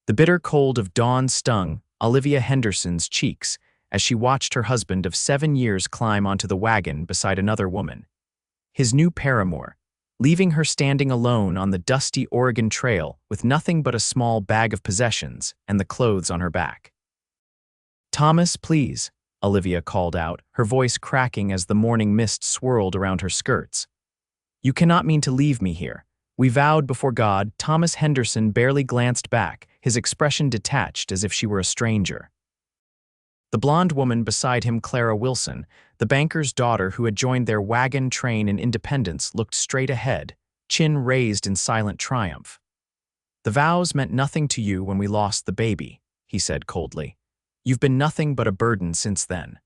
The bitter cold of dawn stung Olivia Henderson's cheeks as she watched her husband of 7 years climb onto the wagon beside another woman, his new paramour, leaving her standing alone on the dusty Oregon Trail with nothing but a small bag of possessions and the clothes on her back. "Thomas, please," Olivia called out, her voice cracking as the morning mist swirled around her skirts. "You cannot mean to leave me here. We vowed before God." Thomas Henderson barely glanced back, his expression detached as if she were a stranger. The blonde woman beside him, Clara Wilson, the banker's daughter who had joined their wagon train in Independence, looked straight ahead, chin raised in silent triumph. "The vows meant nothing to you when we lost the baby," he said coldly. "You've been nothing but a burden since then.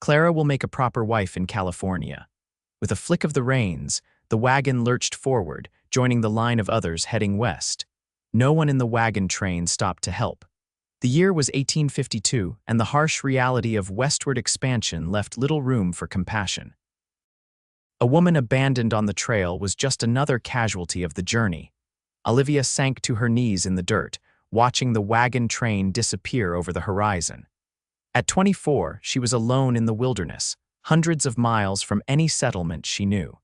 Clara will make a proper wife in California." With a flick of the reins, the wagon lurched forward, joining the line of others heading west. No one in the wagon train stopped to help. The year was 1852, and the harsh reality of westward expansion left little room for compassion. A woman abandoned on the trail was just another casualty of the journey. Olivia sank to her knees in the dirt, watching the wagon train disappear over the horizon. At 24, she was alone in the wilderness, hundreds of miles from any settlement she knew.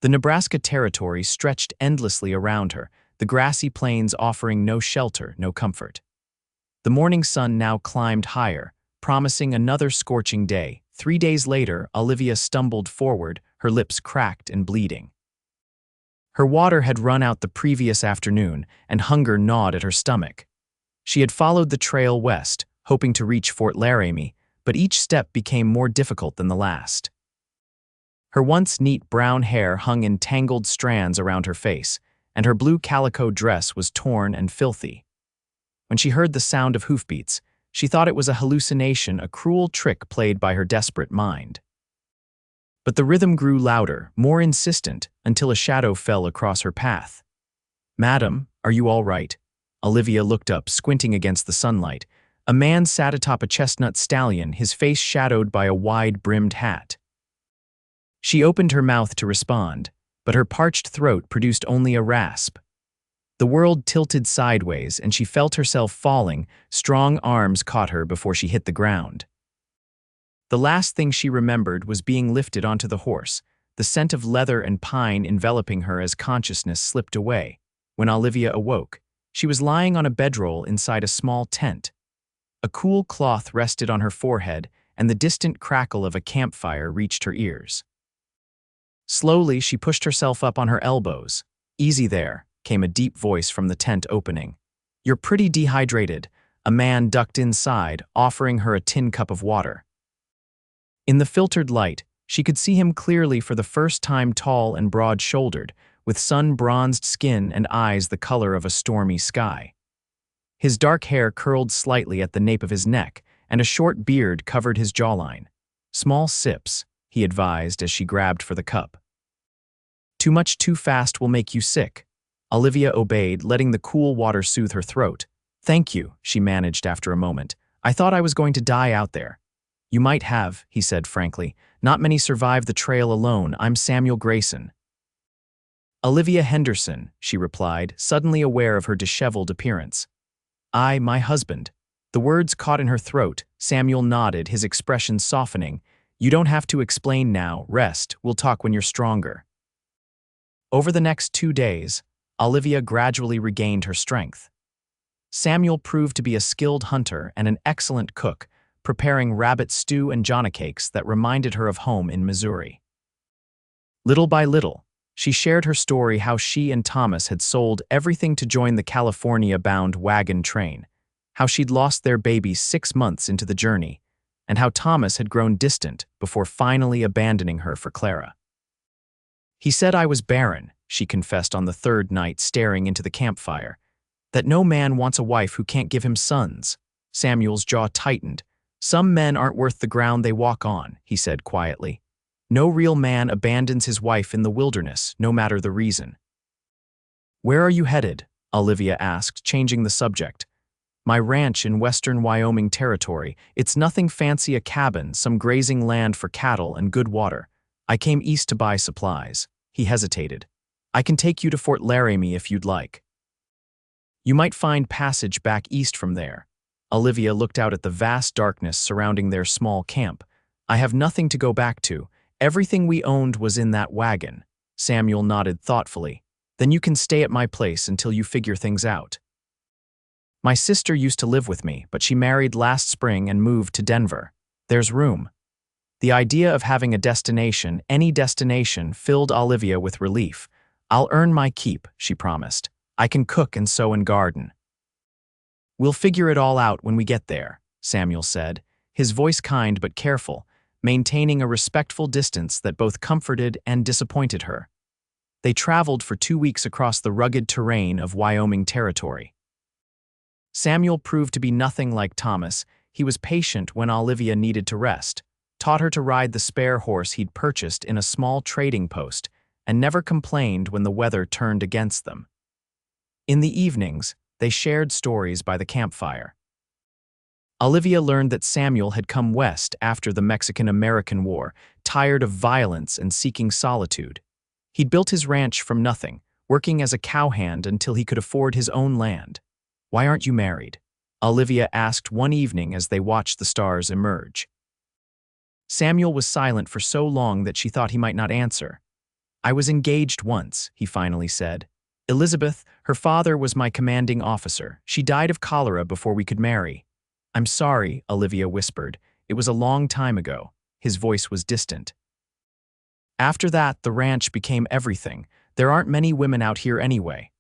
The Nebraska Territory stretched endlessly around her, the grassy plains offering no shelter, no comfort. The morning sun now climbed higher, promising another scorching day. 3 days later, Olivia stumbled forward, her lips cracked and bleeding. Her water had run out the previous afternoon, and hunger gnawed at her stomach. She had followed the trail west, hoping to reach Fort Laramie, but each step became more difficult than the last. Her once neat brown hair hung in tangled strands around her face, and her blue calico dress was torn and filthy. When she heard the sound of hoofbeats, she thought it was a hallucination, a cruel trick played by her desperate mind. But the rhythm grew louder, more insistent, until a shadow fell across her path. "Madam, are you all right?" Olivia looked up, squinting against the sunlight. A man sat atop a chestnut stallion, his face shadowed by a wide-brimmed hat. She opened her mouth to respond, but her parched throat produced only a rasp. The world tilted sideways, and she felt herself falling. Strong arms caught her before she hit the ground. The last thing she remembered was being lifted onto the horse, the scent of leather and pine enveloping her as consciousness slipped away. When Olivia awoke, she was lying on a bedroll inside a small tent. A cool cloth rested on her forehead, and the distant crackle of a campfire reached her ears. Slowly, she pushed herself up on her elbows. "Easy there," came a deep voice from the tent opening. "You're pretty dehydrated." A man ducked inside, offering her a tin cup of water. In the filtered light, she could see him clearly for the first time, tall and broad-shouldered, with sun-bronzed skin and eyes the color of a stormy sky. His dark hair curled slightly at the nape of his neck, and a short beard covered his jawline. "Small sips," he advised as she grabbed for the cup. "Too much too fast will make you sick." Olivia obeyed, letting the cool water soothe her throat. "Thank you," she managed after a moment. "I thought I was going to die out there." "You might have," he said frankly. "Not many survive the trail alone. I'm Samuel Grayson." "Olivia Henderson," she replied, suddenly aware of her disheveled appearance. My husband." The words caught in her throat. Samuel nodded, his expression softening. "You don't have to explain now. Rest. We'll talk when you're stronger." Over the next 2 days, Olivia gradually regained her strength. Samuel proved to be a skilled hunter and an excellent cook, preparing rabbit stew and johnny cakes that reminded her of home in Missouri. Little by little, she shared her story, how she and Thomas had sold everything to join the California-bound wagon train, how she'd lost their baby 6 months into the journey, and how Thomas had grown distant before finally abandoning her for Clara. "He said I was barren," she confessed on the 3rd night, staring into the campfire. "That no man wants a wife who can't give him sons." Samuel's jaw tightened. "Some men aren't worth the ground they walk on," he said quietly. "No real man abandons his wife in the wilderness, no matter the reason." "Where are you headed?" Olivia asked, changing the subject. "My ranch in western Wyoming territory. It's nothing fancy, a cabin, some grazing land for cattle and good water. I came east to buy supplies." He hesitated. "I can take you to Fort Laramie if you'd like." You might find passage back east from there. Olivia looked out at the vast darkness surrounding their small camp. I have nothing to go back to. Everything we owned was in that wagon. Samuel nodded thoughtfully. Then you can stay at my place until you figure things out. My sister used to live with me, but she married last spring and moved to Denver. There's room. The idea of having a destination, any destination, filled Olivia with relief. I'll earn my keep, she promised. I can cook and sew and garden. We'll figure it all out when we get there, Samuel said, his voice kind but careful, maintaining a respectful distance that both comforted and disappointed her. They traveled for 2 weeks across the rugged terrain of Wyoming territory. Samuel proved to be nothing like Thomas. He was patient when Olivia needed to rest, taught her to ride the spare horse he'd purchased in a small trading post, and never complained when the weather turned against them. In the evenings, they shared stories by the campfire. Olivia learned that Samuel had come west after the Mexican-American War, tired of violence and seeking solitude. He'd built his ranch from nothing, working as a cowhand until he could afford his own land. "Why aren't you married?" Olivia asked one evening as they watched the stars emerge. Samuel was silent for so long that she thought he might not answer. "I was engaged once," he finally said. "Elizabeth, her father was my commanding officer. She died of cholera before we could marry." "I'm sorry," Olivia whispered. "It was a long time ago." His voice was distant. "After that, the ranch became everything. There aren't many women out here anyway."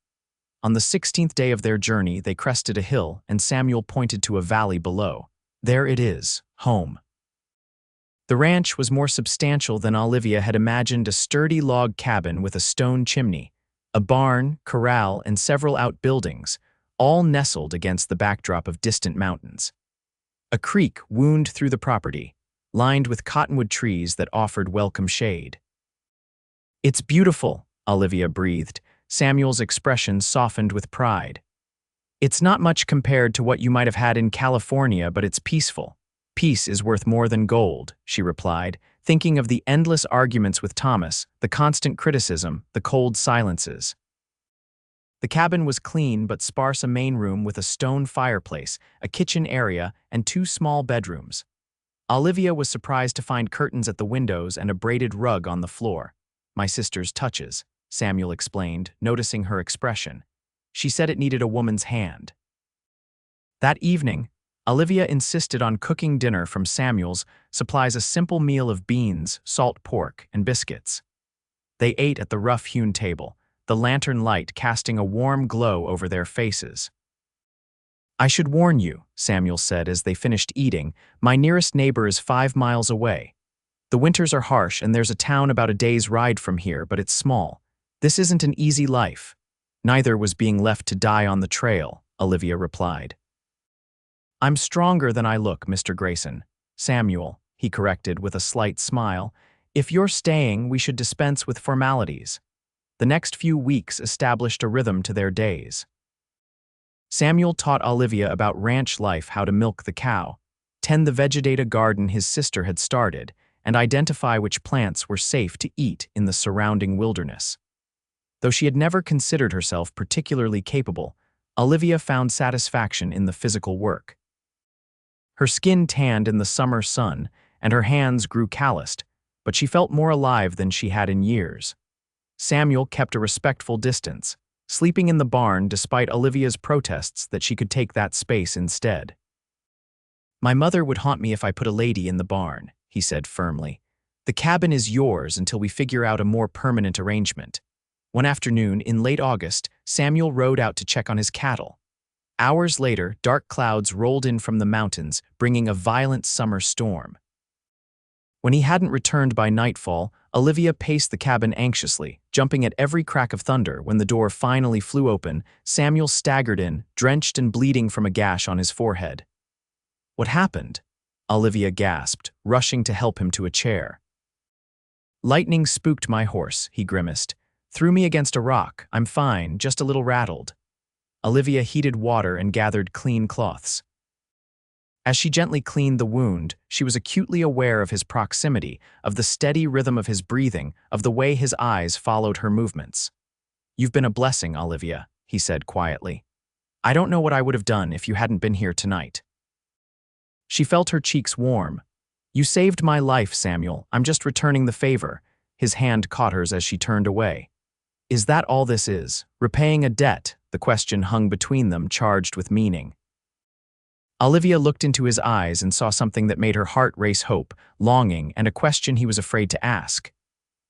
On the 16th day of their journey, they crested a hill, and Samuel pointed to a valley below. "There it is, home." The ranch was more substantial than Olivia had imagined, a sturdy log cabin with a stone chimney, a barn, corral, and several outbuildings, all nestled against the backdrop of distant mountains. A creek wound through the property, lined with cottonwood trees that offered welcome shade. "It's beautiful," Olivia breathed. Samuel's expression softened with pride. "It's not much compared to what you might have had in California, but it's peaceful." "Peace is worth more than gold," she replied, thinking of the endless arguments with Thomas, the constant criticism, the cold silences. The cabin was clean but sparse, a main room with a stone fireplace, a kitchen area, and 2 small bedrooms. Olivia was surprised to find curtains at the windows and a braided rug on the floor. "My sister's touches," Samuel explained, noticing her expression. "She said it needed a woman's hand." That evening, Olivia insisted on cooking dinner from Samuel's supplies, a simple meal of beans, salt pork, and biscuits. They ate at the rough-hewn table, the lantern light casting a warm glow over their faces. "I should warn you," Samuel said as they finished eating, "my nearest neighbor is 5 miles away. The winters are harsh and there's a town about a day's ride from here, but it's small. This isn't an easy life." "Neither was being left to die on the trail," Olivia replied. "I'm stronger than I look, Mr. Grayson." "Samuel," he corrected with a slight smile, "if you're staying, we should dispense with formalities." The next few weeks established a rhythm to their days. Samuel taught Olivia about ranch life, how to milk the cow, tend the vegetative garden his sister had started, and identify which plants were safe to eat in the surrounding wilderness. Though she had never considered herself particularly capable, Olivia found satisfaction in the physical work. Her skin tanned in the summer sun, and her hands grew calloused, but she felt more alive than she had in years. Samuel kept a respectful distance, sleeping in the barn despite Olivia's protests that she could take that space instead. "My mother would haunt me if I put a lady in the barn," he said firmly. "The cabin is yours until we figure out a more permanent arrangement." One afternoon in late August, Samuel rode out to check on his cattle. Hours later, dark clouds rolled in from the mountains, bringing a violent summer storm. When he hadn't returned by nightfall, Olivia paced the cabin anxiously, jumping at every crack of thunder. When the door finally flew open, Samuel staggered in, drenched and bleeding from a gash on his forehead. "What happened?" Olivia gasped, rushing to help him to a chair. "Lightning spooked my horse," he grimaced. "Threw me against a rock. I'm fine, just a little rattled." Olivia heated water and gathered clean cloths. As she gently cleaned the wound, she was acutely aware of his proximity, of the steady rhythm of his breathing, of the way his eyes followed her movements. "You've been a blessing, Olivia," he said quietly. I don't know what I would have done if you hadn't been here tonight." She felt her cheeks warm. "You saved my life, Samuel. I'm just returning the favor." His hand caught hers as she turned away. "Is that all this is? Repaying a debt?" The question hung between them, charged with meaning. Olivia looked into his eyes and saw something that made her heart race, hope, longing, and a question he was afraid to ask.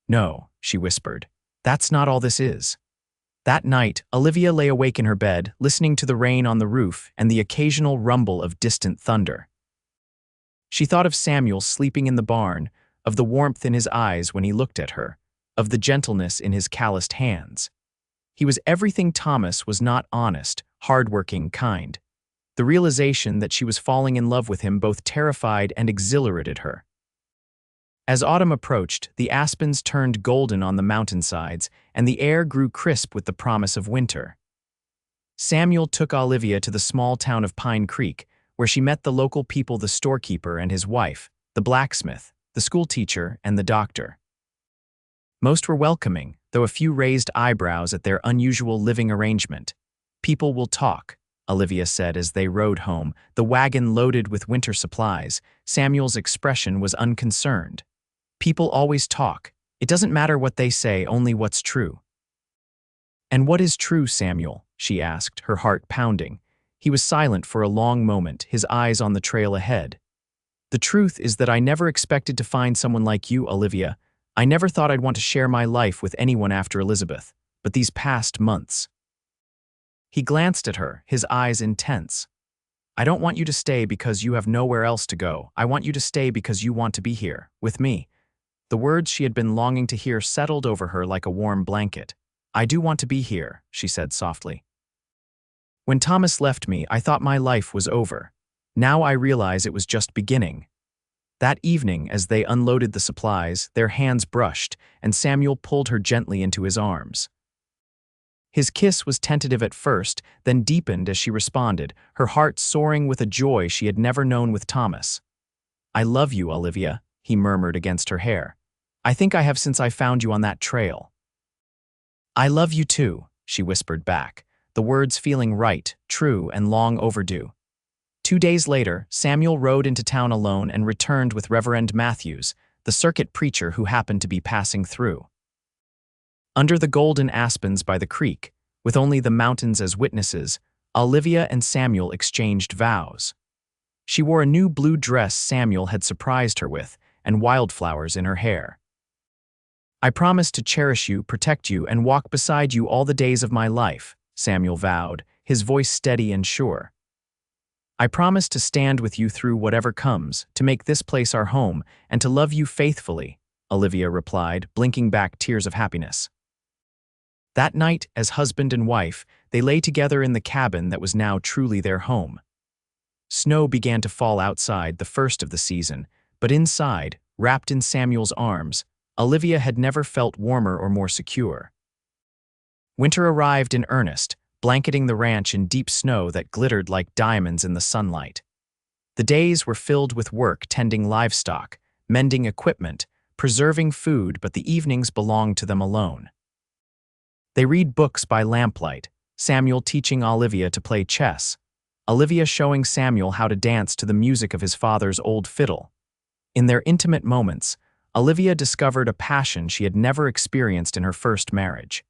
"No," she whispered. "That's not all this is." That night, Olivia lay awake in her bed, listening to the rain on the roof and the occasional rumble of distant thunder. She thought of Samuel sleeping in the barn, of the warmth in his eyes when he looked at her, of the gentleness in his calloused hands. He was everything Thomas was not: honest, hardworking, kind. The realization that she was falling in love with him both terrified and exhilarated her. As autumn approached, the aspens turned golden on the mountainsides, and the air grew crisp with the promise of winter. Samuel took Olivia to the small town of Pine Creek, where she met the local people: the storekeeper and his wife, the blacksmith, the schoolteacher, and the doctor. Most were welcoming, though a few raised eyebrows at their unusual living arrangement. "People will talk," Olivia said as they rode home, the wagon loaded with winter supplies. Samuel's expression was unconcerned. "People always talk. It doesn't matter what they say, only what's true." "And what is true, Samuel?" she asked, her heart pounding. He was silent for a long moment, his eyes on the trail ahead. "The truth is that I never expected to find someone like you, Olivia. I never thought I'd want to share my life with anyone after Elizabeth, but these past months." He glanced at her, his eyes intense. "I don't want you to stay because you have nowhere else to go. I want you to stay because you want to be here, with me." The words she had been longing to hear settled over her like a warm blanket. "I do want to be here," she said softly. "When Thomas left me, I thought my life was over. Now I realize it was just beginning." That evening, as they unloaded the supplies, their hands brushed, and Samuel pulled her gently into his arms. His kiss was tentative at first, then deepened as she responded, her heart soaring with a joy she had never known with Thomas. "I love you, Olivia," he murmured against her hair. "I think I have since I found you on that trail." "I love you too," she whispered back, the words feeling right, true, and long overdue. 2 days later, Samuel rode into town alone and returned with Reverend Matthews, the circuit preacher who happened to be passing through. Under the golden aspens by the creek, with only the mountains as witnesses, Olivia and Samuel exchanged vows. She wore a new blue dress Samuel had surprised her with, and wildflowers in her hair. "I promise to cherish you, protect you, and walk beside you all the days of my life," Samuel vowed, his voice steady and sure. "I promise to stand with you through whatever comes, to make this place our home, and to love you faithfully," Olivia replied, blinking back tears of happiness. That night, as husband and wife, they lay together in the cabin that was now truly their home. Snow began to fall outside, the first of the season, but inside, wrapped in Samuel's arms, Olivia had never felt warmer or more secure. Winter arrived in earnest, blanketing the ranch in deep snow that glittered like diamonds in the sunlight. The days were filled with work tending livestock, mending equipment, preserving food, but the evenings belonged to them alone. They read books by lamplight, Samuel teaching Olivia to play chess, Olivia showing Samuel how to dance to the music of his father's old fiddle. In their intimate moments, Olivia discovered a passion she had never experienced in her first marriage.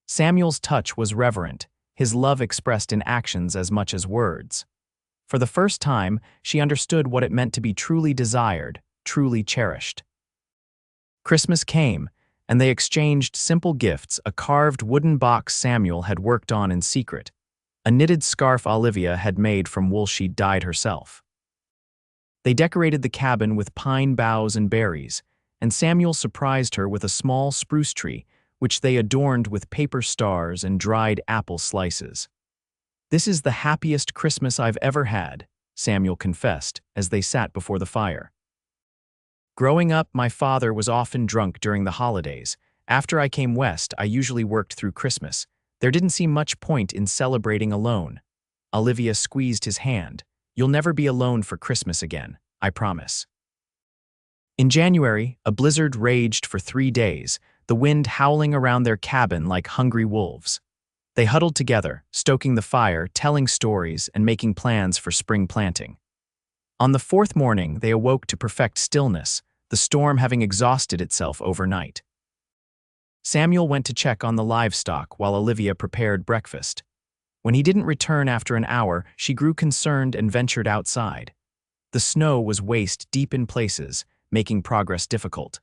Samuel's touch was reverent, his love expressed in actions as much as words. For the first time, she understood what it meant to be truly desired, truly cherished. Christmas came, and they exchanged simple gifts: a carved wooden box Samuel had worked on in secret, a knitted scarf Olivia had made from wool she'd dyed herself. They decorated the cabin with pine boughs and berries, and Samuel surprised her with a small spruce tree, which they adorned with paper stars and dried apple slices. "This is the happiest Christmas I've ever had," Samuel confessed as they sat before the fire. "Growing up, my father was often drunk during the holidays. After I came west, I usually worked through Christmas. There didn't seem much point in celebrating alone." Olivia squeezed his hand. "You'll never be alone for Christmas again, I promise." In January, a blizzard raged for 3 days, the wind howling around their cabin like hungry wolves. They huddled together, stoking the fire, telling stories, and making plans for spring planting. On the fourth morning, they awoke to perfect stillness, the storm having exhausted itself overnight. Samuel went to check on the livestock while Olivia prepared breakfast. When he didn't return after an hour, she grew concerned and ventured outside. The snow was waist-deep in places, making progress difficult.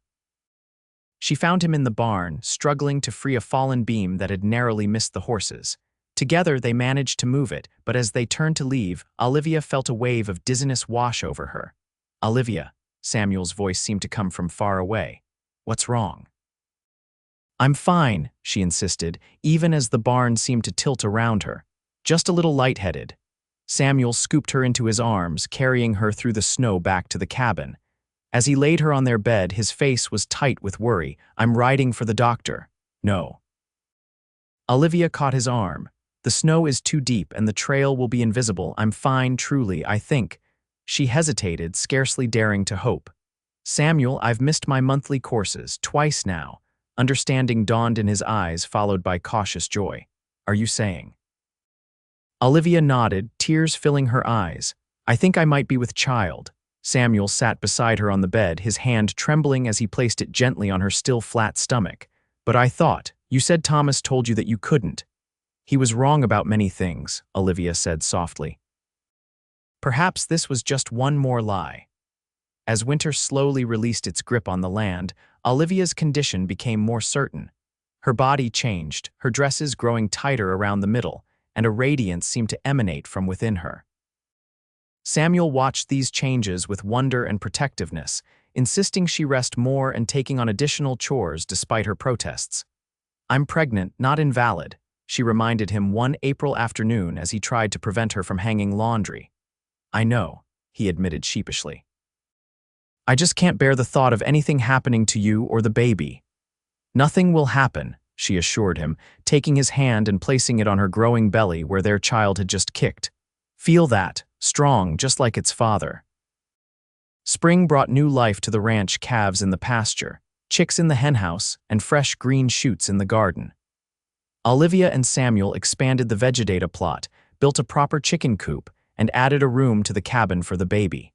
She found him in the barn, struggling to free a fallen beam that had narrowly missed the horses. Together, they managed to move it, but as they turned to leave, Olivia felt a wave of dizziness wash over her. "Olivia," Samuel's voice seemed to come from far away. "What's wrong?" "I'm fine," she insisted, even as the barn seemed to tilt around her. "Just a little lightheaded." Samuel scooped her into his arms, carrying her through the snow back to the cabin. As he laid her on their bed, his face was tight with worry. "I'm riding for the doctor." "No." Olivia caught his arm. "The snow is too deep and the trail will be invisible. I'm fine, truly, I think." She hesitated, scarcely daring to hope. "Samuel, I've missed my monthly courses, twice now." Understanding dawned in his eyes, followed by cautious joy. "Are you saying?" Olivia nodded, tears filling her eyes. "I think I might be with child." Samuel sat beside her on the bed, his hand trembling as he placed it gently on her still flat stomach. "But I thought, you said Thomas told you that you couldn't." "He was wrong about many things," Olivia said softly. Perhaps this was just one more lie. As winter slowly released its grip on the land, Olivia's condition became more certain. Her body changed, her dresses growing tighter around the middle, and a radiance seemed to emanate from within her. Samuel watched these changes with wonder and protectiveness, insisting she rest more and taking on additional chores despite her protests. "I'm pregnant, not invalid," she reminded him one April afternoon as he tried to prevent her from hanging laundry. "I know," he admitted sheepishly. "I just can't bear the thought of anything happening to you or the baby." "Nothing will happen," she assured him, taking his hand and placing it on her growing belly where their child had just kicked. "Feel that, strong, just like its father." Spring brought new life to the ranch, calves in the pasture, chicks in the henhouse, and fresh green shoots in the garden. Olivia and Samuel expanded the vegetative plot, built a proper chicken coop, and added a room to the cabin for the baby.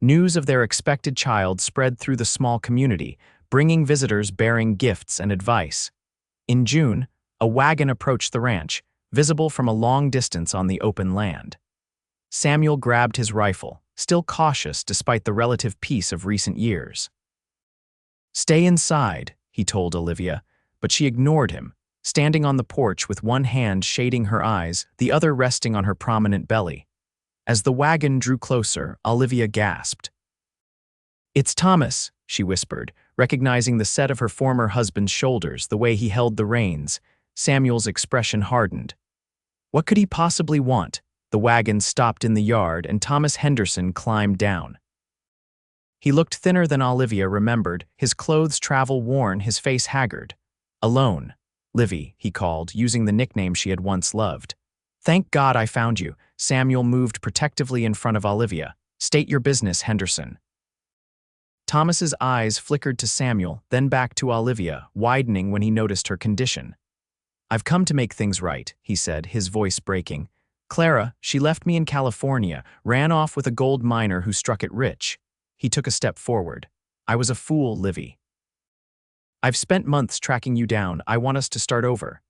News of their expected child spread through the small community, bringing visitors bearing gifts and advice. In June, a wagon approached the ranch, visible from a long distance on the open land. Samuel grabbed his rifle, still cautious despite the relative peace of recent years. "Stay inside," he told Olivia, but she ignored him, standing on the porch with one hand shading her eyes, the other resting on her prominent belly. As the wagon drew closer, Olivia gasped. "It's Thomas," she whispered, recognizing the set of her former husband's shoulders, the way he held the reins. Samuel's expression hardened. What could he possibly want? The wagon stopped in the yard, and Thomas Henderson climbed down. He looked thinner than Olivia remembered, his clothes travel-worn, his face haggard. "Alone. Livy," he called, using the nickname she had once loved. "Thank God I found you." Samuel moved protectively in front of Olivia. "State your business, Henderson." Thomas's eyes flickered to Samuel, then back to Olivia, widening when he noticed her condition. "I've come to make things right," he said, his voice breaking. "Clara, she left me in California, ran off with a gold miner who struck it rich." He took a step forward. "I was a fool, Livy. I've spent months tracking you down. I want us to start over."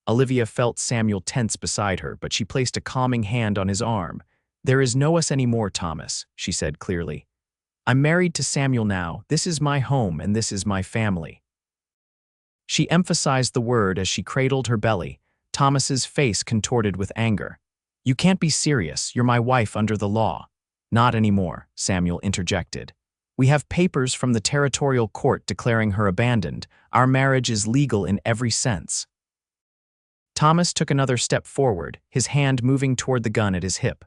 Olivia felt Samuel tense beside her, but she placed a calming hand on his arm. "There is no us anymore, Thomas," she said clearly. "I'm married to Samuel now. This is my home and this is my family." She emphasized the word as she cradled her belly. Thomas's face contorted with anger. "You can't be serious. You're my wife under the law." "Not anymore," Samuel interjected. "We have papers from the territorial court declaring her abandoned. Our marriage is legal in every sense." Thomas took another step forward, his hand moving toward the gun at his hip.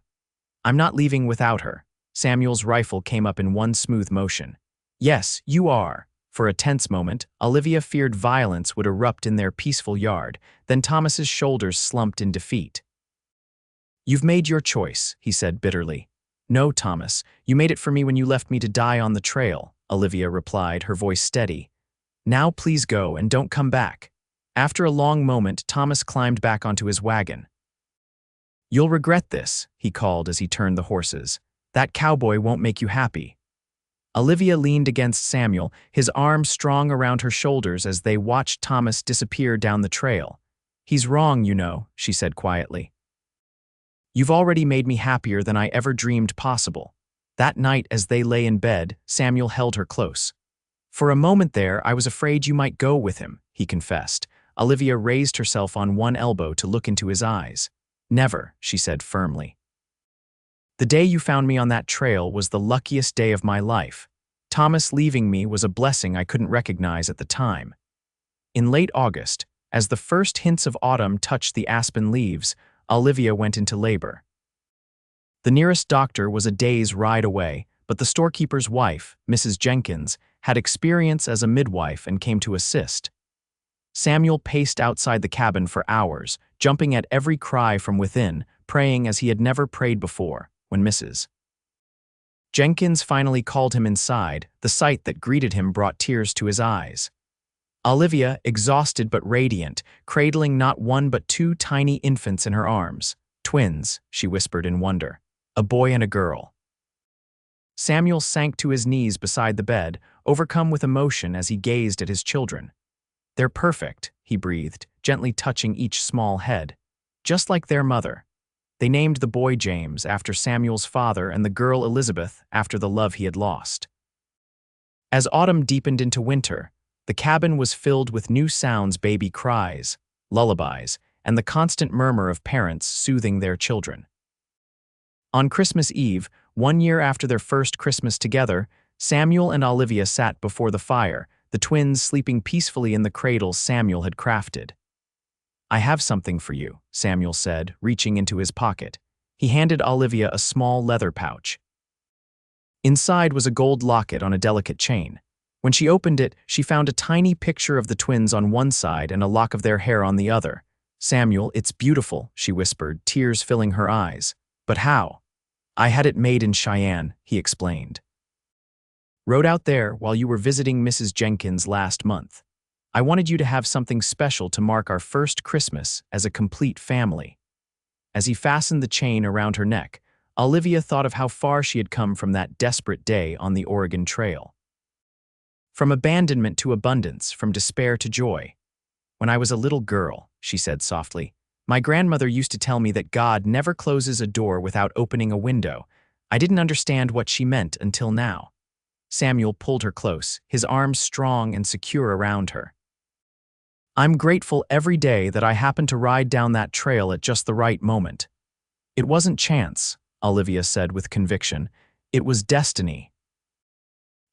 "I'm not leaving without her." Samuel's rifle came up in one smooth motion. "Yes, you are." For a tense moment, Olivia feared violence would erupt in their peaceful yard, then Thomas's shoulders slumped in defeat. "You've made your choice," he said bitterly. "No, Thomas, you made it for me when you left me to die on the trail," Olivia replied, her voice steady. "Now please go and don't come back." After a long moment, Thomas climbed back onto his wagon. "You'll regret this," he called as he turned the horses. "That cowboy won't make you happy." Olivia leaned against Samuel, his arms strong around her shoulders as they watched Thomas disappear down the trail. "He's wrong, you know," she said quietly. "You've already made me happier than I ever dreamed possible." That night, as they lay in bed, Samuel held her close. "For a moment there, I was afraid you might go with him," he confessed. Olivia raised herself on one elbow to look into his eyes. "Never," she said firmly. "The day you found me on that trail was the luckiest day of my life. Thomas leaving me was a blessing I couldn't recognize at the time." In late August, as the first hints of autumn touched the aspen leaves, Olivia went into labor. The nearest doctor was a day's ride away, but the storekeeper's wife, Mrs. Jenkins, had experience as a midwife and came to assist. Samuel paced outside the cabin for hours, jumping at every cry from within, praying as he had never prayed before. When Mrs. Jenkins finally called him inside, the sight that greeted him brought tears to his eyes. Olivia, exhausted but radiant, cradling not one but two tiny infants in her arms. "Twins," she whispered in wonder. "A boy and a girl." Samuel sank to his knees beside the bed, overcome with emotion as he gazed at his children. "They're perfect," he breathed, gently touching each small head. "Just like their mother." They named the boy James after Samuel's father and the girl Elizabeth after the love he had lost. As autumn deepened into winter, the cabin was filled with new sounds: baby cries, lullabies, and the constant murmur of parents soothing their children. On Christmas Eve, 1 year after their first Christmas together, Samuel and Olivia sat before the fire, the twins sleeping peacefully in the cradles Samuel had crafted. "I have something for you," Samuel said, reaching into his pocket. He handed Olivia a small leather pouch. Inside was a gold locket on a delicate chain. When she opened it, she found a tiny picture of the twins on one side and a lock of their hair on the other. "Samuel, it's beautiful," she whispered, tears filling her eyes. "But how?" "I had it made in Cheyenne," he explained. "Rode out there while you were visiting Mrs. Jenkins last month. I wanted you to have something special to mark our first Christmas as a complete family." As he fastened the chain around her neck, Olivia thought of how far she had come from that desperate day on the Oregon Trail. From abandonment to abundance, from despair to joy. "When I was a little girl," she said softly, "my grandmother used to tell me that God never closes a door without opening a window. I didn't understand what she meant until now." Samuel pulled her close, his arms strong and secure around her. "I'm grateful every day that I happened to ride down that trail at just the right moment." "It wasn't chance," Olivia said with conviction. "It was destiny."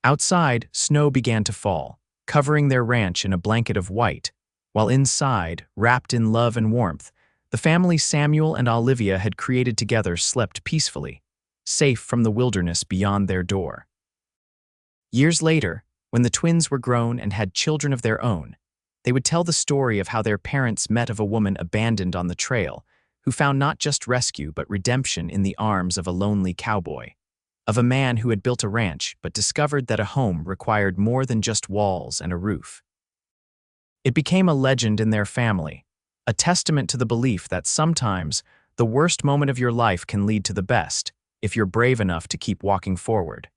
Outside, snow began to fall, covering their ranch in a blanket of white, while inside, wrapped in love and warmth, the family Samuel and Olivia had created together slept peacefully, safe from the wilderness beyond their door. Years later, when the twins were grown and had children of their own, they would tell the story of how their parents met of a woman abandoned on the trail, who found not just rescue but redemption in the arms of a lonely cowboy, of a man who had built a ranch but discovered that a home required more than just walls and a roof. It became a legend in their family, a testament to the belief that sometimes the worst moment of your life can lead to the best, if you're brave enough to keep walking forward.